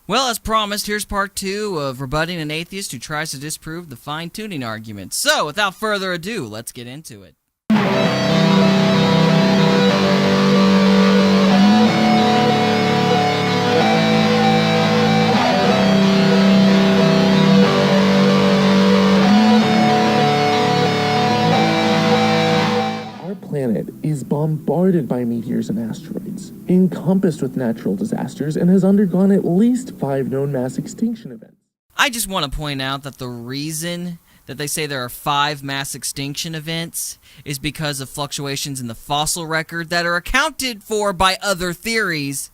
Well, as promised, here's part 2 of Rebutting an Atheist who tries to disprove the fine-tuning argument. So, without further ado, let's get into it. Planet is bombarded by meteors and asteroids, encompassed with natural disasters, and has undergone at least 5 known mass extinction events. I just want to point out that the reason that they say there are 5 mass extinction events is because of fluctuations in the fossil record that are accounted for by other theories,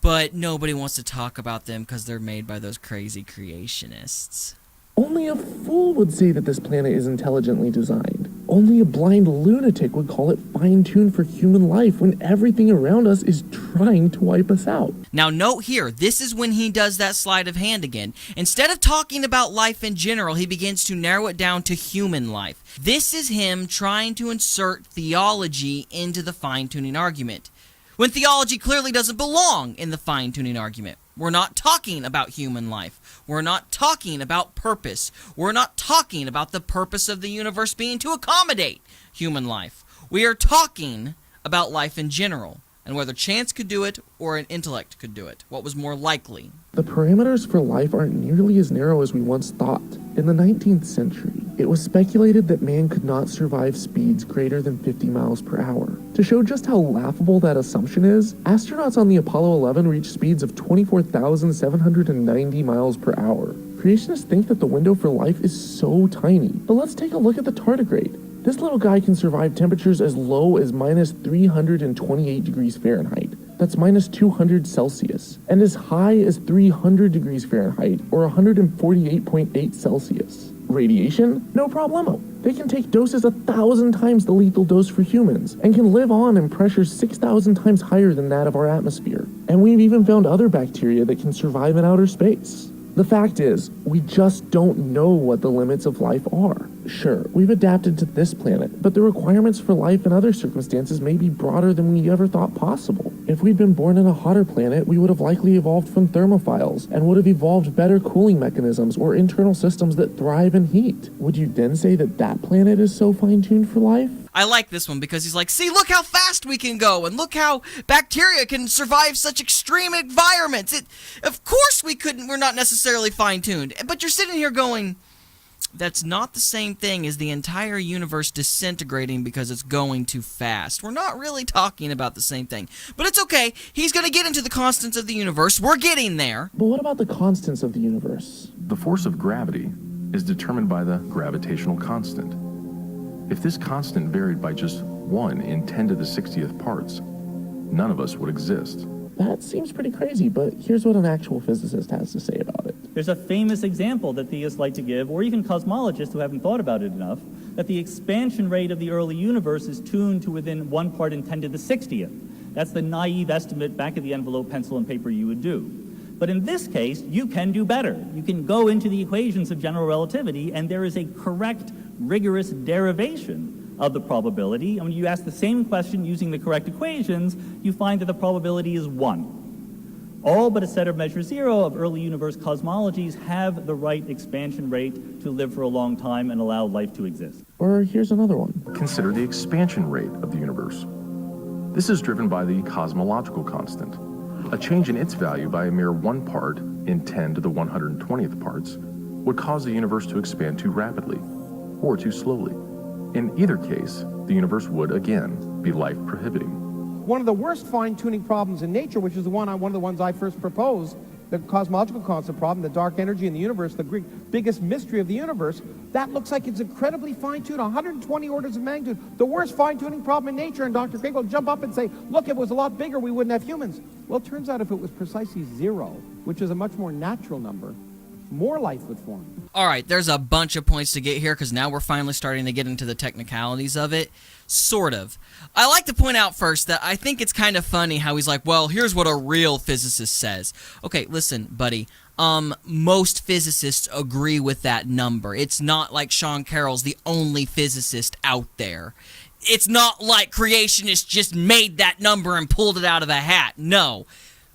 but nobody wants to talk about them because they're made by those crazy creationists. Only a fool would say that this planet is intelligently designed. Only a blind lunatic would call it fine-tuned for human life when everything around us is trying to wipe us out. Now note here, this is when he does that sleight of hand again. Instead of talking about life in general, he begins to narrow it down to human life. This is him trying to insert theology into the fine-tuning argument, when theology clearly doesn't belong in the fine-tuning argument. We're not talking about human life. We're not talking about purpose. We're not talking about the purpose of the universe being to accommodate human life. We are talking about life in general, and whether chance could do it or an intellect could do it. What was more likely? The parameters for life aren't nearly as narrow as we once thought. In the 19th century, it was speculated that man could not survive speeds greater than 50 miles per hour. To show just how laughable that assumption is, astronauts on the Apollo 11 reached speeds of 24,790 miles per hour. Creationists think that the window for life is so tiny. But let's take a look at the tardigrade. This little guy can survive temperatures as low as minus 328 degrees Fahrenheit. That's minus 200 Celsius. And as high as 300 degrees Fahrenheit, or 148.8 Celsius. Radiation? No problemo. They can take doses 1,000 times the lethal dose for humans, and can live on in pressures 6,000 times higher than that of our atmosphere. And we've even found other bacteria that can survive in outer space. The fact is, we just don't know what the limits of life are. Sure, we've adapted to this planet, but the requirements for life in other circumstances may be broader than we ever thought possible. If we'd been born in a hotter planet, we would have likely evolved from thermophiles, and would have evolved better cooling mechanisms or internal systems that thrive in heat. Would you then say that that planet is so fine-tuned for life? I like this one because he's like, see, look how fast we can go, and look how bacteria can survive such extreme environments. Of course we're not necessarily fine-tuned. But you're sitting here going, that's not the same thing as the entire universe disintegrating because it's going too fast. We're not really talking about the same thing. But it's okay. He's going to get into the constants of the universe. We're getting there. But what about the constants of the universe? The force of gravity is determined by the gravitational constant. If this constant varied by just 1 in 10 to the 60th parts, none of us would exist. That seems pretty crazy, but here's what an actual physicist has to say about it. There's a famous example that theists like to give, or even cosmologists who haven't thought about it enough, that the expansion rate of the early universe is tuned to within 1 part in 10 to the 60th. That's the naive estimate back of the envelope, pencil, and paper you would do. But in this case, you can do better. You can go into the equations of general relativity, and there is a correct, rigorous derivation of the probability. And when you ask the same question using the correct equations, you find that the probability is 1. All but a set of measure 0 of early universe cosmologies have the right expansion rate to live for a long time and allow life to exist. Or here's another one. Consider the expansion rate of the universe. This is driven by the cosmological constant. A change in its value by a mere 1 part in 10 to the 120th parts would cause the universe to expand too rapidly or too slowly. In either case, the universe would, again, be life-prohibiting. One of the worst fine-tuning problems in nature, which is one of the ones I first proposed, the cosmological constant problem, the dark energy in the universe, the biggest mystery of the universe, that looks like it's incredibly fine-tuned, 120 orders of magnitude, the worst fine-tuning problem in nature, and Dr. Craig will jump up and say, look, if it was a lot bigger, we wouldn't have humans. Well, it turns out if it was precisely 0, which is a much more natural number, more life would form. All right, there's a bunch of points to get here because now we're finally starting to get into the technicalities of it. Sort of. I like to point out first that I think it's kind of funny how he's like, well, here's what a real physicist says. Okay, listen, buddy. Most physicists agree with that number. It's not like Sean Carroll's the only physicist out there. It's not like creationists just made that number and pulled it out of a hat. No.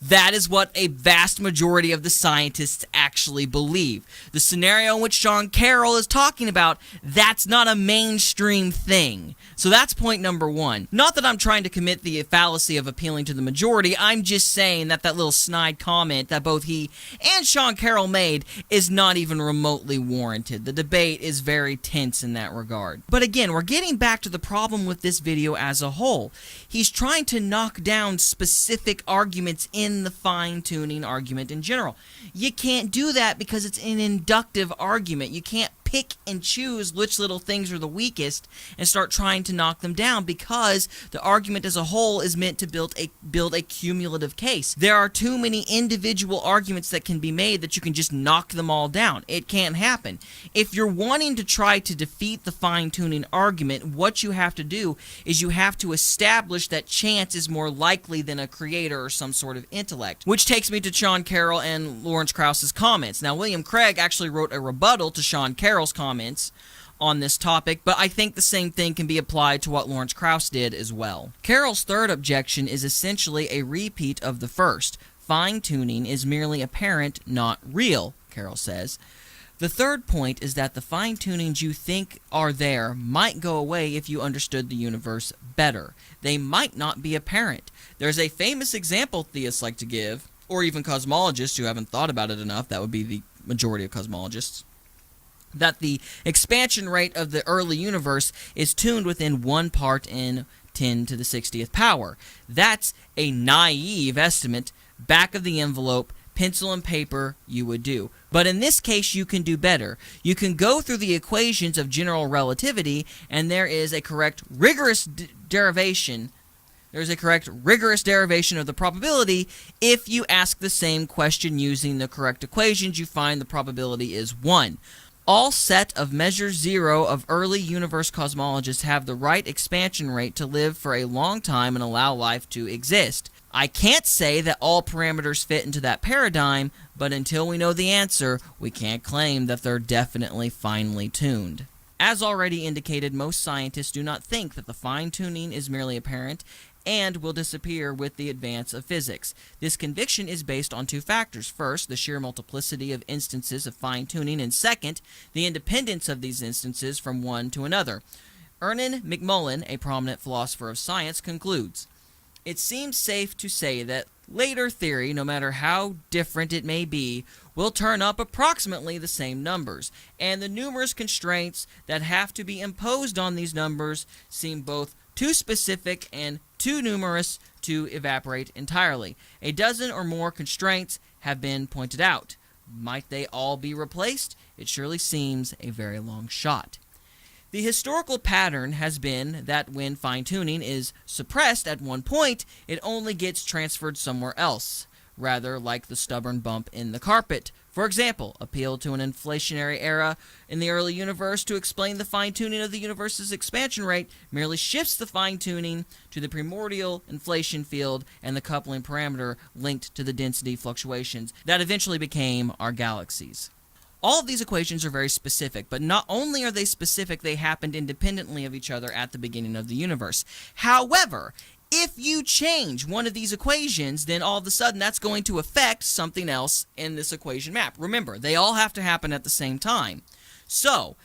That is what a vast majority of the scientists actually believe. The scenario in which Sean Carroll is talking about, that's not a mainstream thing. So that's point number one. Not that I'm trying to commit the fallacy of appealing to the majority, I'm just saying that that little snide comment that both he and Sean Carroll made is not even remotely warranted. The debate is very tense in that regard. But again, we're getting back to the problem with this video as a whole. He's trying to knock down specific arguments in the fine-tuning argument in general. You can't do that because it's an inductive argument. You can't pick and choose which little things are the weakest and start trying to knock them down, because the argument as a whole is meant to build a cumulative case. There are too many individual arguments that can be made that you can just knock them all down. It can't happen. If you're wanting to try to defeat the fine-tuning argument, what you have to do is you have to establish that chance is more likely than a creator or some sort of intellect. Which takes me to Sean Carroll and Lawrence Krauss's comments. Now, William Craig actually wrote a rebuttal to Sean Carroll's comments on this topic, but I think the same thing can be applied to what Lawrence Krauss did as well. Carroll's third objection is essentially a repeat of the first. Fine-tuning is merely apparent, not real, Carroll says. The third point is that the fine-tunings you think are there might go away if you understood the universe better. They might not be apparent. There's a famous example theists like to give, or even cosmologists who haven't thought about it enough, that would be the majority of cosmologists, that the expansion rate of the early universe is tuned within 1 part in 10 to the 60th power. That's a naive estimate, back of the envelope, pencil and paper you would do. But in this case, you can do better. You can go through the equations of general relativity, and there is a correct, rigorous derivation. There's a correct, rigorous derivation of the probability. If you ask the same question using the correct equations, you find the probability is 1. All set of measure 0 of early universe cosmologists have the right expansion rate to live for a long time and allow life to exist. I can't say that all parameters fit into that paradigm, but until we know the answer, we can't claim that they're definitely finely tuned. As already indicated, most scientists do not think that the fine-tuning is merely apparent and will disappear with the advance of physics. This conviction is based on two factors. First, the sheer multiplicity of instances of fine-tuning, and second, the independence of these instances from one to another. Ernan McMullen, a prominent philosopher of science, concludes, "It seems safe to say that later theory, no matter how different it may be, will turn up approximately the same numbers, and the numerous constraints that have to be imposed on these numbers seem both too specific and too numerous to evaporate entirely. A dozen or more constraints have been pointed out. Might they all be replaced? It surely seems a very long shot." The historical pattern has been that when fine-tuning is suppressed at one point, it only gets transferred somewhere else, rather like the stubborn bump in the carpet. For example, appeal to an inflationary era in the early universe to explain the fine-tuning of the universe's expansion rate merely shifts the fine-tuning to the primordial inflation field and the coupling parameter linked to the density fluctuations that eventually became our galaxies. All of these equations are very specific, but not only are they specific, they happened independently of each other at the beginning of the universe. However, if you change one of these equations, then all of a sudden that's going to affect something else in this equation map. Remember, they all have to happen at the same time. So,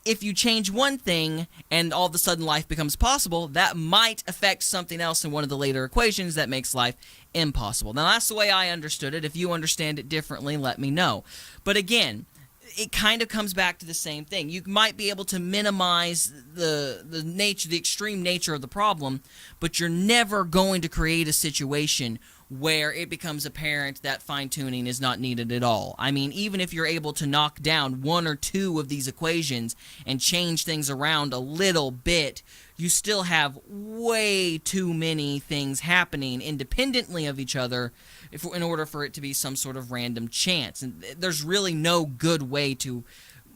if you change one thing and all of a sudden life becomes possible, that might affect something else in one of the later equations that makes life impossible. Now, that's the way I understood it. If you understand it differently, let me know. But again, it kind of comes back to the same thing. You might be able to minimize the extreme nature of the problem, but you're never going to create a situation where it becomes apparent that fine-tuning is not needed at all. I mean, even if you're able to knock down one or two of these equations and change things around a little bit, you still have way too many things happening independently of each other in order for it to be some sort of random chance. And there's really no good way to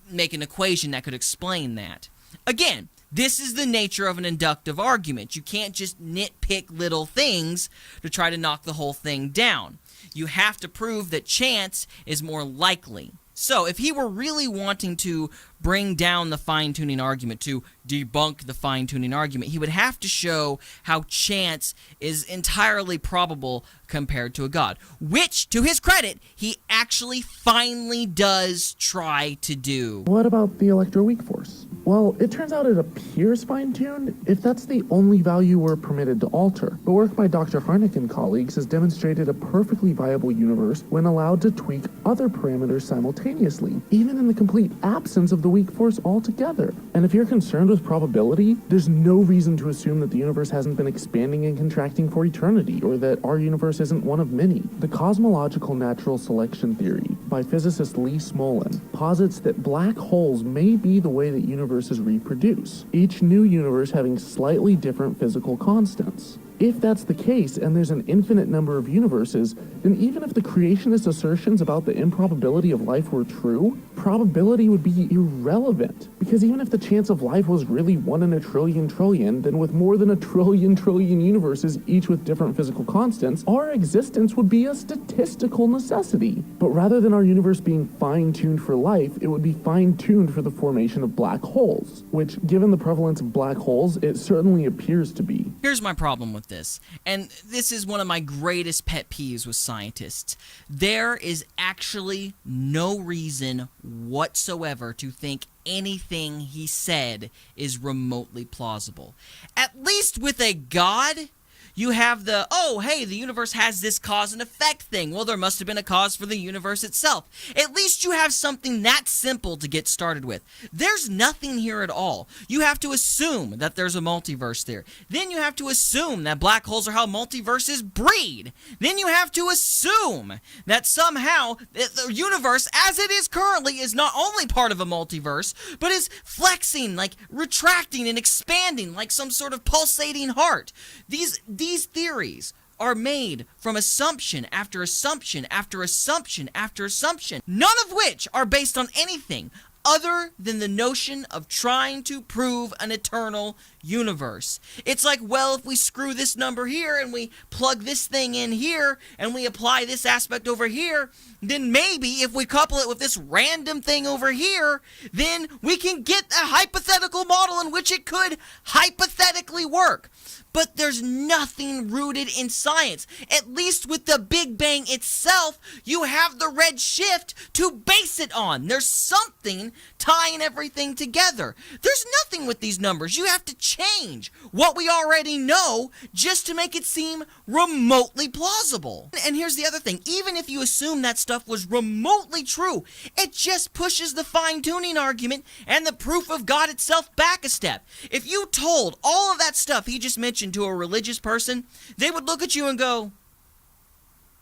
make an equation that could explain that. Again, this is the nature of an inductive argument. You can't just nitpick little things to try to knock the whole thing down. You have to prove that chance is more likely. So, if he were really wanting to bring down the fine-tuning argument, to debunk the fine-tuning argument, he would have to show how chance is entirely probable compared to a god, which, to his credit, he actually finally does try to do. What about the electroweak force? Well, it turns out it appears fine-tuned if that's the only value we're permitted to alter. But work by Dr. Harnick and colleagues has demonstrated a perfectly viable universe when allowed to tweak other parameters simultaneously, even in the complete absence of the weak force altogether. And if you're concerned with probability, there's no reason to assume that the universe hasn't been expanding and contracting for eternity, or that our universe isn't one of many. The cosmological natural selection theory by physicist Lee Smolin posits that black holes may be the way that universes reproduce, each new universe having slightly different physical constants. If that's the case, and there's an infinite number of universes, then even if the creationist assertions about the improbability of life were true, probability would be irrelevant. Because even if the chance of life was really 1 in a trillion trillion, then with more than a trillion universes, each with different physical constants, our existence would be a statistical necessity. But rather than our universe being fine-tuned for life, it would be fine-tuned for the formation of black holes, which, given the prevalence of black holes, it certainly appears to be. Here's my problem with this, and this is one of my greatest pet peeves with scientists. There is actually no reason whatsoever to think anything he said is remotely plausible. At least with a god, you have the, oh, hey, the universe has this cause and effect thing. Well, there must have been a cause for the universe itself. At least you have something that simple to get started with. There's nothing here at all. You have to assume that there's a multiverse there. Then you have to assume that black holes are how multiverses breed. Then you have to assume that somehow the universe, as it is currently, is not only part of a multiverse, but is flexing, like retracting and expanding like some sort of pulsating heart. These theories are made from assumption after assumption after assumption after assumption, none of which are based on anything other than the notion of trying to prove an eternal universe. It's like, well, if we screw this number here and we plug this thing in here and we apply this aspect over here, then maybe if we couple it with this random thing over here, then we can get a hypothetical model in which it could hypothetically work. But there's nothing rooted in science. At least with the Big Bang itself, you have the red shift to base it on. There's something tying everything together. There's nothing with these numbers. You have to change what we already know just to make it seem remotely plausible. And here's the other thing. Even if you assume that stuff was remotely true, it just pushes the fine-tuning argument and the proof of God itself back a step. If you told all of that stuff he just mentioned to a religious person, they would look at you and go,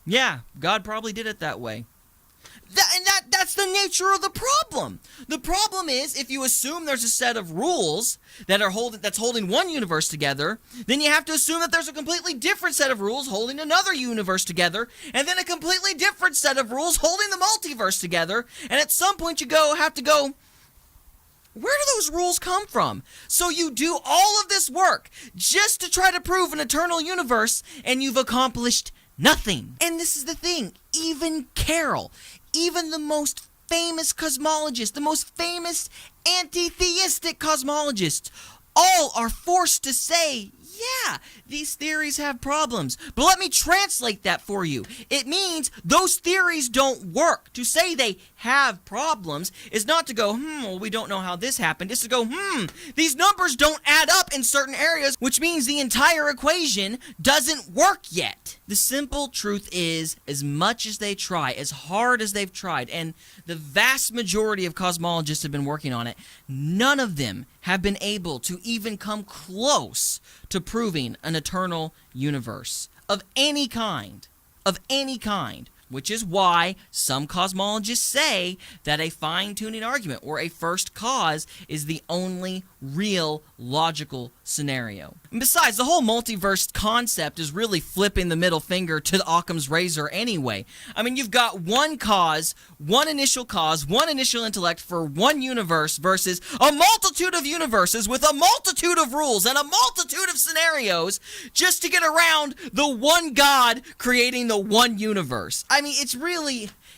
yeah, God probably did it that way. That's the nature of the problem. The problem is, if you assume there's a set of rules that's holding one universe together, then you have to assume that there's a completely different set of rules holding another universe together, and then a completely different set of rules holding the multiverse together, and at some point you have to go, where do those rules come from? So you do all of this work just to try to prove an eternal universe, and you've accomplished nothing. And this is the thing, even Carroll, even the most famous cosmologists, the most famous anti-theistic cosmologists, all are forced to say, yeah, these theories have problems. But let me translate that for you. It means those theories don't work. To say they have problems is not to go, well, we don't know how this happened. It's to go, these numbers don't add up in certain areas, which means the entire equation doesn't work yet. The simple truth is, as much as they try, as hard as they've tried, and the vast majority of cosmologists have been working on it, none of them have been able to even come close to proving an eternal universe of any kind, which is why some cosmologists say that a fine-tuning argument or a first cause is the only real logical scenario. And besides, the whole multiverse concept is really flipping the middle finger to Occam's razor anyway. I mean, you've got one cause, one initial intellect for one universe versus a multitude of universes with a multitude of rules and a multitude of scenarios just to get around the one God creating the one universe. I mean,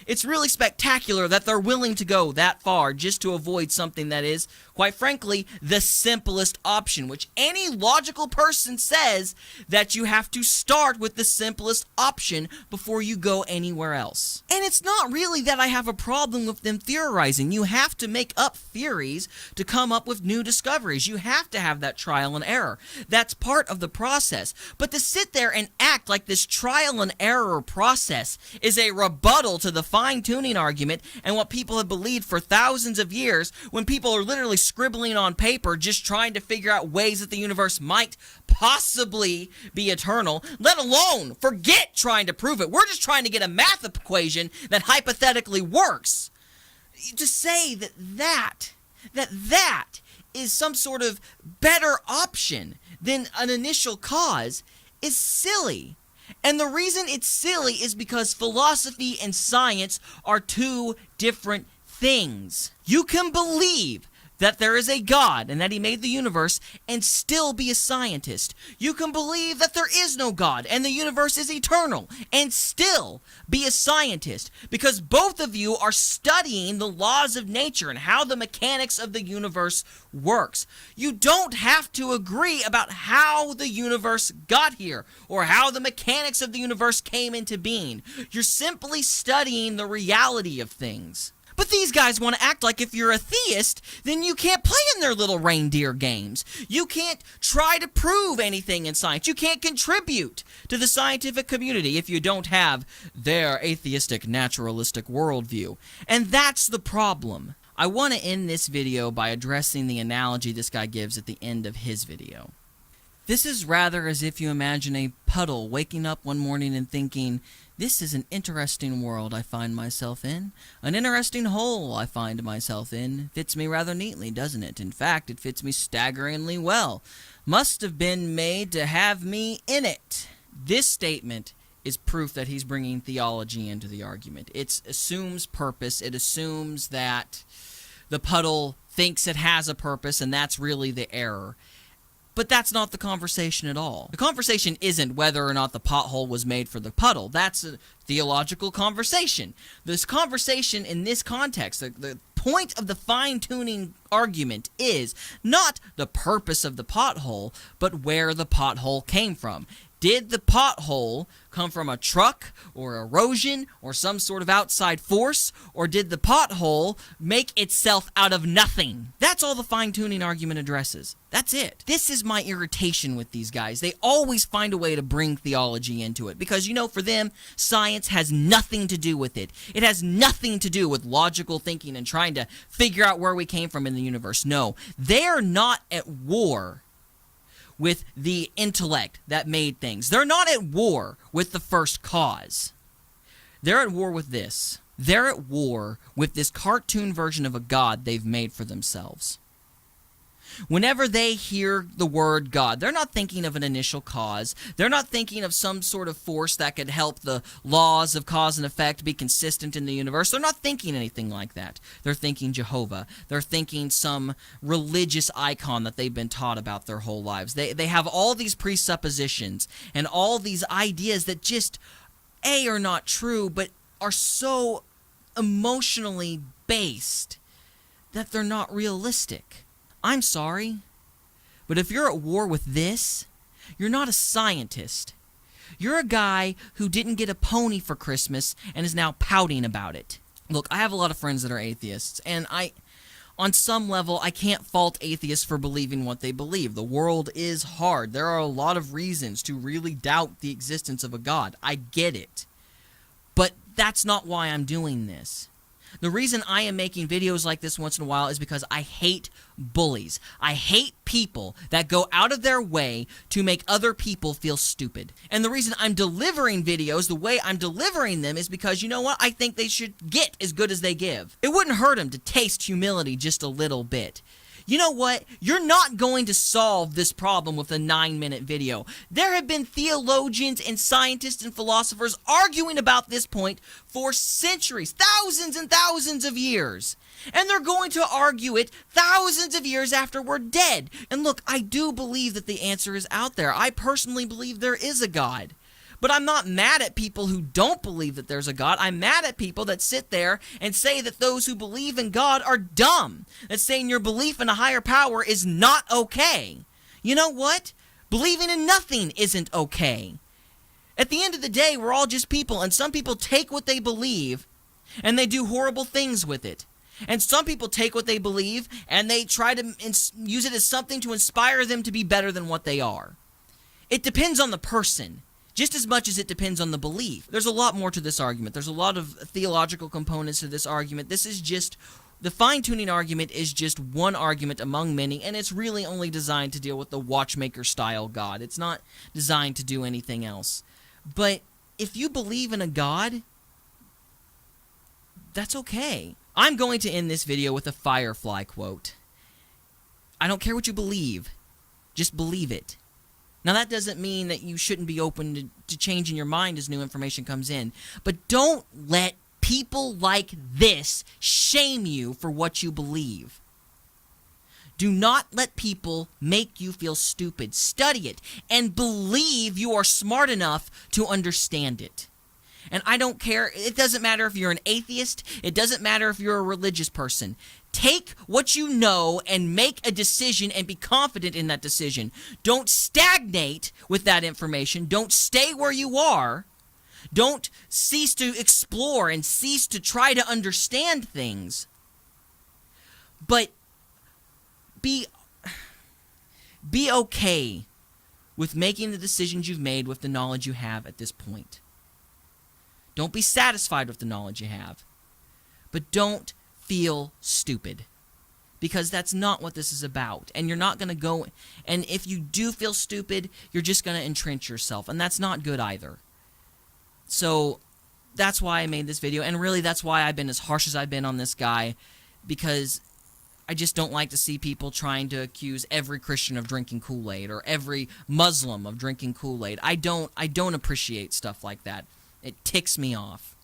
It's really spectacular that they're willing to go that far just to avoid something that is, quite frankly, the simplest option, which any logical person says that you have to start with the simplest option before you go anywhere else. And it's not really that I have a problem with them theorizing. You have to make up theories to come up with new discoveries. You have to have that trial and error. That's part of the process. But to sit there and act like this trial and error process is a rebuttal to the fine-tuning argument and what people have believed for thousands of years, when people are literally scribbling on paper just trying to figure out ways that the universe might possibly be eternal, let alone forget trying to prove it. We're just trying to get a math equation that hypothetically works. To say that is some sort of better option than an initial cause is silly. And the reason it's silly is because philosophy and science are two different things. You can believe that there is a God and that he made the universe and still be a scientist. You can believe that there is no God and the universe is eternal and still be a scientist, because both of you are studying the laws of nature and how the mechanics of the universe works. You don't have to agree about how the universe got here or how the mechanics of the universe came into being. You're simply studying the reality of things. But these guys want to act like if you're a theist, then you can't play in their little reindeer games. You can't try to prove anything in science. You can't contribute to the scientific community if you don't have their atheistic, naturalistic worldview. And that's the problem. I want to end this video by addressing the analogy this guy gives at the end of his video. This is rather as if you imagine a puddle waking up one morning and thinking, "This is an interesting world I find myself in. An interesting hole I find myself in. Fits me rather neatly, doesn't it? In fact, it fits me staggeringly well. Must have been made to have me in it." This statement is proof that he's bringing theology into the argument. It assumes purpose. It assumes that the puddle thinks it has a purpose, and that's really the error. But that's not the conversation at all. The conversation isn't whether or not the pothole was made for the puddle. That's a theological conversation. This conversation in this context, the point of the fine-tuning argument is not the purpose of the pothole, but where the pothole came from. Did the pothole come from a truck or erosion or some sort of outside force, or did the pothole make itself out of nothing? That's all the fine-tuning argument addresses. That's it. This is my irritation with these guys. They always find a way to bring theology into it because, you know, for them, science has nothing to do with it. It has nothing to do with logical thinking and trying to figure out where we came from in the universe. No, they're not at war with the intellect that made things. They're not at war with the first cause. They're at war with this. They're at war with this cartoon version of a God they've made for themselves. Whenever they hear the word God, they're not thinking of an initial cause. They're not thinking of some sort of force that could help the laws of cause and effect be consistent in the universe. They're not thinking anything like that. They're thinking Jehovah. They're thinking some religious icon that they've been taught about their whole lives. They have all these presuppositions and all these ideas that just, A, are not true, but are so emotionally based that they're not realistic. I'm sorry, but if you're at war with this, you're not a scientist. You're a guy who didn't get a pony for Christmas and is now pouting about it. Look, I have a lot of friends that are atheists, and on some level, I can't fault atheists for believing what they believe. The world is hard. There are a lot of reasons to really doubt the existence of a God. I get it. But that's not why I'm doing this. The reason I am making videos like this once in a while is because I hate bullies. I hate people that go out of their way to make other people feel stupid. And the reason I'm delivering videos the way I'm delivering them is because, you know what? I think they should get as good as they give. It wouldn't hurt them to taste humility just a little bit. You know what? You're not going to solve this problem with a 9-minute video. There have been theologians and scientists and philosophers arguing about this point for centuries, thousands and thousands of years. And they're going to argue it thousands of years after we're dead. And look, I do believe that the answer is out there. I personally believe there is a God. But I'm not mad at people who don't believe that there's a God. I'm mad at people that sit there and say that those who believe in God are dumb. That saying your belief in a higher power is not okay. You know what? Believing in nothing isn't okay. At the end of the day, we're all just people, and some people take what they believe and they do horrible things with it. And some people take what they believe and they try to use it as something to inspire them to be better than what they are. It depends on the person, just as much as it depends on the belief. There's a lot more to this argument. There's a lot of theological components to this argument. This is just, the fine-tuning argument is just one argument among many, and it's really only designed to deal with the watchmaker-style God. It's not designed to do anything else. But if you believe in a God, that's okay. I'm going to end this video with a Firefly quote. I don't care what you believe, just believe it. Now that doesn't mean that you shouldn't be open to changing your mind as new information comes in, but don't let people like this shame you for what you believe. Do not let people make you feel stupid. Study it and believe you are smart enough to understand it. And I don't care, it doesn't matter if you're an atheist, it doesn't matter if you're a religious person. Take what you know and make a decision and be confident in that decision. Don't stagnate with that information. Don't stay where you are. Don't cease to explore and cease to try to understand things. But be okay with making the decisions you've made with the knowledge you have at this point. Don't be satisfied with the knowledge you have. But don't feel stupid. Because that's not what this is about. And you're not going to go... And if you do feel stupid, you're just going to entrench yourself. And that's not good either. So, that's why I made this video. And really, that's why I've been as harsh as I've been on this guy. Because I just don't like to see people trying to accuse every Christian of drinking Kool-Aid. Or every Muslim of drinking Kool-Aid. I don't appreciate stuff like that. It ticks me off.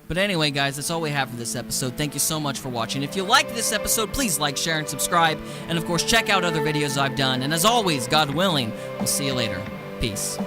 But anyway, guys, that's all we have for this episode. Thank you so much for watching. If you liked this episode, please like, share, and subscribe. And, of course, check out other videos I've done. And as always, God willing, we'll see you later. Peace.